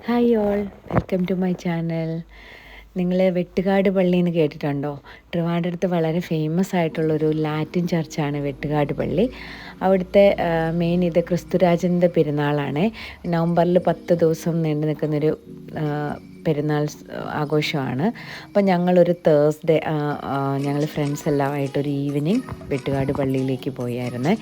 Hi all, welcome to my channel. നിങ്ങൾ വെട്ടുകാട് പള്ളി എന്ന് കേട്ടിട്ടുണ്ടോ? ട്രിവാൻഡ്രത്ത് വളരെ ഫേമസ് ആയിട്ടുള്ളൊരു ലാറ്റിൻ ചർച്ചാണ് വെട്ടുകാട് പള്ളി. അവിടുത്തെ മെയിൻ ഇത് ക്രിസ്തുരാജൻ്റെ പെരുന്നാളാണ്. നവംബറിൽ 10 ദിവസം നീണ്ടു നിൽക്കുന്നൊരു പെരുന്നാൾ ആഘോഷമാണ്. അപ്പം ഞങ്ങളൊരു തേഴ്സ്ഡേ ഞങ്ങൾ ഫ്രണ്ട്സ് എല്ലാമായിട്ടൊരു ഈവനിങ് വെട്ടുകാട് പള്ളിയിലേക്ക് പോയായിരുന്നേ.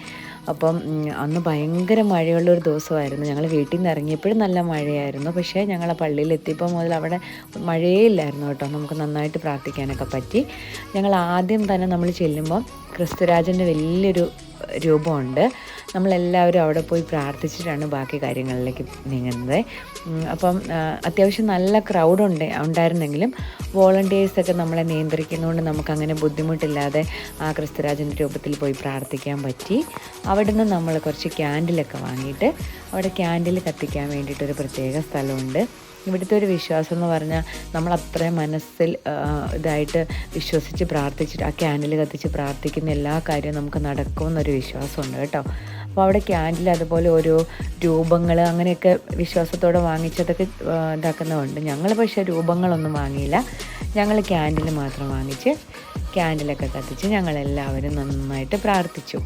അപ്പം അന്ന് ഭയങ്കര മഴയുള്ളൊരു ദിവസമായിരുന്നു. ഞങ്ങൾ വീട്ടിൽ നിന്ന് ഇറങ്ങിയപ്പോഴും നല്ല മഴയായിരുന്നു. പക്ഷേ ഞങ്ങൾ ആ പള്ളിയിൽ എത്തിയപ്പോൾ മുതൽ അവിടെ മഴയേ ഇല്ലായിരുന്നു കേട്ടോ. നമുക്ക് നന്നായിട്ട് പ്രാർത്ഥിക്കാനൊക്കെ പറ്റി. ഞങ്ങൾ ആദ്യം തന്നെ നമ്മൾ ചെല്ലുമ്പം ക്രിസ്തുരാജൻ്റെ വലിയൊരു രൂപമുണ്ട്. നമ്മളെല്ലാവരും അവിടെ പോയി പ്രാർത്ഥിച്ചിട്ടാണ് ബാക്കി കാര്യങ്ങളിലേക്ക് നീങ്ങുന്നത്. അപ്പം അത്യാവശ്യം നല്ല ക്രൗഡ് ഉണ്ടായിരുന്നെങ്കിലും വോളണ്ടിയേഴ്സൊക്കെ നമ്മളെ നിയന്ത്രിക്കുന്നതുകൊണ്ട് നമുക്കങ്ങനെ ബുദ്ധിമുട്ടില്ലാതെ ആ ക്രിസ്തുരാജൻ്റെ രൂപത്തിൽ പോയി പ്രാർത്ഥിക്കാൻ പറ്റി. അവിടെ നിന്ന് നമ്മൾ കുറച്ച് ക്യാൻഡിലൊക്കെ വാങ്ങിയിട്ട് അവിടെ ക്യാൻഡിൽ കത്തിക്കാൻ വേണ്ടിയിട്ടൊരു പ്രത്യേക സ്ഥലമുണ്ട്. ഇവിടുത്തെ ഒരു വിശ്വാസം എന്ന് പറഞ്ഞാൽ നമ്മൾ അത്രയും മനസ്സിൽ ഇതായിട്ട് വിശ്വസിച്ച് പ്രാർത്ഥിച്ചിട്ട് ആ ക്യാൻഡിൽ കത്തിച്ച് പ്രാർത്ഥിക്കുന്ന എല്ലാ കാര്യവും നമുക്ക് നടക്കുമെന്നൊരു വിശ്വാസമുണ്ട് കേട്ടോ. അപ്പോൾ അവിടെ ക്യാൻഡിൽ അതുപോലെ ഓരോ രൂപങ്ങൾ അങ്ങനെയൊക്കെ വിശ്വാസത്തോടെ വാങ്ങിച്ചതൊക്കെ ഇതാക്കുന്നതുണ്ട്. ഞങ്ങൾ പക്ഷേ രൂപങ്ങളൊന്നും വാങ്ങിയില്ല. ഞങ്ങൾ ക്യാൻഡിൽ മാത്രം വാങ്ങിച്ച് ക്യാൻഡിലൊക്കെ കത്തിച്ച് ഞങ്ങളെല്ലാവരും നന്നായിട്ട് പ്രാർത്ഥിച്ചു.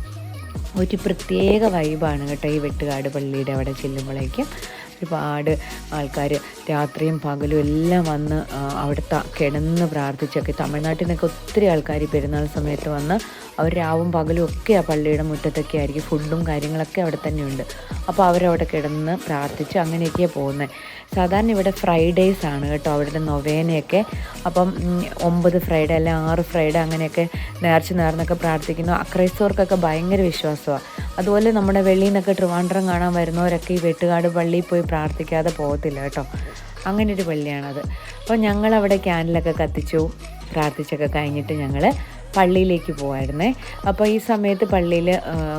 ഒരു പ്രത്യേക വൈബാണ് കേട്ടോ ഈ വെട്ടുകാട് പള്ളിയുടെ അവിടെ ചെല്ലുമ്പോഴേക്കും. ഒരുപാട് ആൾക്കാർ രാത്രിയും പകലും എല്ലാം വന്ന് അവിടുത്തെ കിടന്ന് പ്രാർത്ഥിച്ചൊക്കെ. തമിഴ്നാട്ടിൽ നിന്നൊക്കെ ഒത്തിരി ആൾക്കാർ പെരുന്നാൾ സമയത്ത് വന്ന് അവർ രാവും പകലും ഒക്കെ ആ പള്ളിയുടെ മുറ്റത്തൊക്കെ ആയിരിക്കും. ഫുഡും കാര്യങ്ങളൊക്കെ അവിടെ തന്നെയുണ്ട്. അപ്പോൾ അവരവിടെ കിടന്ന് പ്രാർത്ഥിച്ച് അങ്ങനെയൊക്കെയാണ് പോകുന്നത്. സാധാരണ ഇവിടെ ഫ്രൈഡേയ്സ് ആണ് കേട്ടോ അവിടുത്തെ നൊവേനയൊക്കെ. അപ്പം 9 ഫ്രൈഡേ അല്ല 6 ഫ്രൈഡേ അങ്ങനെയൊക്കെ നേർന്നൊക്കെ പ്രാർത്ഥിക്കുന്നു. ക്രൈസ്തവർക്കൊക്കെ ഭയങ്കര വിശ്വാസമാണ്. അതുപോലെ നമ്മുടെ വെളിയിൽ നിന്നൊക്കെ ട്രിവാൻഡ്രം കാണാൻ വരുന്നവരൊക്കെ ഈ വെട്ടുകാട് പള്ളിയിൽ പോയി പ്രാർത്ഥിക്കാതെ പോകത്തില്ല കേട്ടോ. അങ്ങനൊരു പള്ളിയാണത്. അപ്പോൾ ഞങ്ങളവിടെ ക്യാൻഡിലൊക്കെ കത്തിച്ചു പ്രാർത്ഥിച്ചൊക്കെ കഴിഞ്ഞിട്ട് ഞങ്ങൾ പള്ളിയിലേക്ക് പോകുമായിരുന്നേ. അപ്പോൾ ഈ സമയത്ത് പള്ളിയിൽ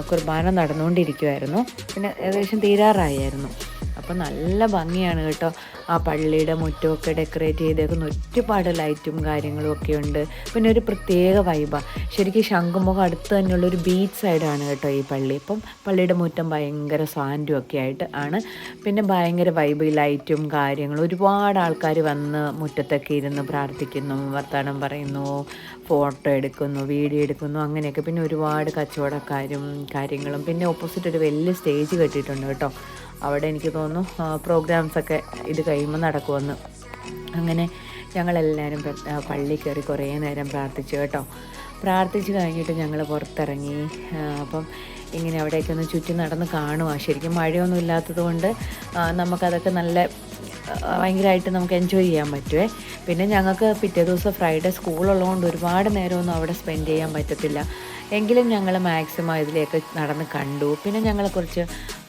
കുർബാന നടന്നുകൊണ്ടിരിക്കുമായിരുന്നു. പിന്നെ ഏകദേശം തീരാറായിരുന്നു. അപ്പോൾ നല്ല ഭംഗിയാണ് കേട്ടോ. ആ പള്ളിയുടെ മുറ്റമൊക്കെ ഡെക്കറേറ്റ് ചെയ്തേക്കുന്ന ഒരുപാട് ലൈറ്റും കാര്യങ്ങളും ഒക്കെ ഉണ്ട്. പിന്നെ ഒരു പ്രത്യേക വൈബാണ്. ശരിക്കും ശംഖുമുഖം അടുത്ത് തന്നെയുള്ളൊരു ബീച്ച് സൈഡാണ് കേട്ടോ ഈ പള്ളി. ഇപ്പം പള്ളിയുടെ മുറ്റം ഭയങ്കര സാൻഡും ഒക്കെ ആയിട്ട് ആണ്. പിന്നെ ഭയങ്കര വൈബ്, ലൈറ്റും കാര്യങ്ങളും. ഒരുപാട് ആൾക്കാർ വന്ന് മുറ്റത്തൊക്കെ ഇരുന്ന് പ്രാർത്ഥിക്കുന്നു, വർത്തമാനം പറയുന്നു, ഫോട്ടോ എടുക്കുന്നു, വീഡിയോ എടുക്കുന്നു, അങ്ങനെയൊക്കെ. പിന്നെ ഒരുപാട് കച്ചവടക്കാരും കാര്യങ്ങളും. പിന്നെ ഓപ്പോസിറ്റ് ഒരു വലിയ സ്റ്റേജ് കെട്ടിയിട്ടുണ്ട് കേട്ടോ. അവിടെ എനിക്ക് തോന്നുന്നു പ്രോഗ്രാംസൊക്കെ ഇത് കഴിയുമ്പോൾ നടക്കുമെന്ന്. അങ്ങനെ ഞങ്ങളെല്ലാവരും പള്ളി കയറി കുറേ നേരം പ്രാർത്ഥിച്ചു കേട്ടോ. പ്രാർത്ഥിച്ച് കഴിഞ്ഞിട്ട് ഞങ്ങൾ പുറത്തിറങ്ങി. അപ്പം ഇങ്ങനെ അവിടേക്ക് ഒന്ന് ചുറ്റി നടന്ന് കാണുക. ശരിക്കും മഴയൊന്നും ഇല്ലാത്തത് കൊണ്ട് നമുക്കതൊക്കെ നല്ല ഭയങ്കരമായിട്ട് നമുക്ക് എൻജോയ് ചെയ്യാൻ പറ്റുമേ. പിന്നെ ഞങ്ങൾക്ക് പിറ്റേ ദിവസം ഫ്രൈഡേ സ്കൂളുള്ളതുകൊണ്ട് ഒരുപാട് നേരമൊന്നും അവിടെ സ്പെൻഡ് ചെയ്യാൻ പറ്റത്തില്ല. എങ്കിലും ഞങ്ങൾ മാക്സിമം ഇതിലേക്ക് നടന്ന് കണ്ടു. പിന്നെ ഞങ്ങൾ കുറച്ച്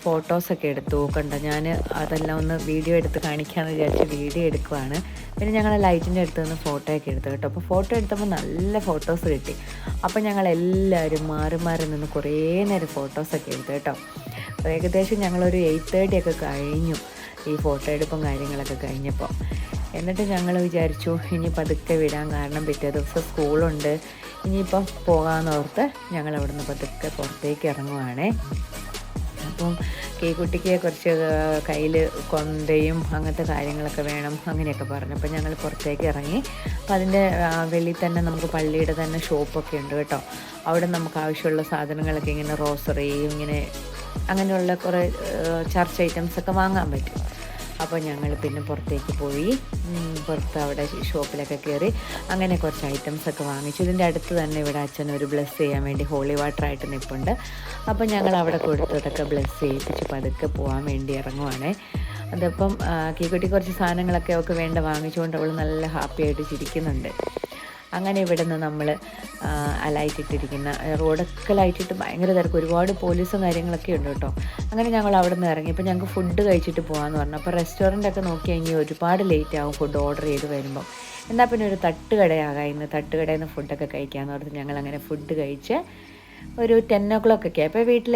ഫോട്ടോസൊക്കെ എടുത്തു. ഞാൻ അതെല്ലാം ഒന്ന് വീഡിയോ എടുത്ത് കാണിക്കാമെന്ന് വിചാരിച്ച് വീഡിയോ എടുക്കുവാണ്. പിന്നെ ഞങ്ങൾ ലൈറ്റിൻ്റെ അടുത്ത് നിന്ന് ഫോട്ടോയൊക്കെ എടുത്തു കേട്ടോ. അപ്പോൾ ഫോട്ടോ എടുത്തപ്പോൾ നല്ല ഫോട്ടോസ് കിട്ടി. അപ്പോൾ ഞങ്ങളെല്ലാവരും മാറി മാറി നിന്ന് കുറേ നേരം ഫോട്ടോസൊക്കെ എടുത്തു കേട്ടോ. ഏകദേശം ഞങ്ങളൊരു 8:30 ഒക്കെ കഴിഞ്ഞു ഈ ഫോട്ടോ എടുപ്പും കാര്യങ്ങളൊക്കെ കഴിഞ്ഞപ്പോൾ. എന്നിട്ട് ഞങ്ങൾ വിചാരിച്ചു ഇനി പതുക്കെ വിടാൻ, കാരണം പിറ്റേ ദിവസം സ്കൂളുണ്ട്. ഇനിയിപ്പം പോകാമെന്നോർത്ത് ഞങ്ങൾ അവിടുന്ന് പതുക്കെ പുറത്തേക്ക് ഇറങ്ങുവാണേ. അപ്പം കേക്കുട്ടിക്ക് കുറച്ച് കയ്യിൽ കൊന്തയും അങ്ങനത്തെ കാര്യങ്ങളൊക്കെ വേണം അങ്ങനെയൊക്കെ പറഞ്ഞു. അപ്പം ഞങ്ങൾ പുറത്തേക്ക് ഇറങ്ങി. അപ്പം അതിൻ്റെ വെളിയിൽ തന്നെ നമുക്ക് പള്ളിയുടെ തന്നെ ഷോപ്പൊക്കെ ഉണ്ട് കേട്ടോ. അവിടെ നമുക്ക് ആവശ്യമുള്ള സാധനങ്ങളൊക്കെ ഇങ്ങനെ റോസറിയും ഇങ്ങനെ അങ്ങനെയുള്ള കുറേ ചർച്ച് ഐറ്റംസൊക്കെ വാങ്ങാൻ പറ്റും. അപ്പോൾ ഞങ്ങൾ പിന്നെ പുറത്തേക്ക് പോയി. പുറത്ത് അവിടെ ഷോപ്പിലൊക്കെ കയറി അങ്ങനെ കുറച്ച് ഐറ്റംസൊക്കെ വാങ്ങിച്ചു. ഇതിൻ്റെ അടുത്ത് തന്നെ ഇവിടെ അച്ഛൻ ഒരു ബ്ലെസ് ചെയ്യാൻ വേണ്ടി ഹോളി വാട്ടറായിട്ട് നിൽപ്പുണ്ട്. അപ്പോൾ ഞങ്ങൾ അവിടെ കൊടുത്തതൊക്കെ ബ്ലെസ് ചെയ്യിപ്പിച്ച് പതുക്കെ പോകാൻ വേണ്ടി ഇറങ്ങുവാണേ. അതപ്പം കീക്കുട്ടി കുറച്ച് സാധനങ്ങളൊക്കെ അവൾക്ക് വേണ്ട വാങ്ങിച്ചുകൊണ്ട് അവൾ നല്ല ഹാപ്പി ആയിട്ട് ചിരിക്കുന്നുണ്ട്. അങ്ങനെ ഇവിടെ നിന്ന് നമ്മൾ ലൈറ്റിട്ടിരിക്കുന്ന റോഡൊക്കെ ലൈറ്റിട്ട് ഭയങ്കര തിരക്ക്, ഒരുപാട് പോലീസും കാര്യങ്ങളൊക്കെ ഉണ്ട് കേട്ടോ. അങ്ങനെ ഞങ്ങൾ അവിടെ നിന്ന് ഇറങ്ങി. ഇപ്പോൾ ഞങ്ങൾക്ക് ഫുഡ് കഴിച്ചിട്ട് പോകാമെന്ന് പറഞ്ഞു. അപ്പോൾ റെസ്റ്റോറൻറ്റൊക്കെ നോക്കി കഴിഞ്ഞാൽ ഒരുപാട് ലേറ്റ് ആകും ഫുഡ് ഓർഡർ ചെയ്ത് വരുമ്പോൾ. എന്നാൽ പിന്നെ ഒരു തട്ടുകടയാകാം, ഇന്ന് തട്ടുകടയിൽ നിന്ന് ഫുഡൊക്കെ കഴിക്കാമെന്ന് പറഞ്ഞ് ഞങ്ങളങ്ങനെ ഫുഡ് കഴിച്ച് ഒരു 10 o'clock ഒക്കെ അപ്പോൾ വീട്ടിൽ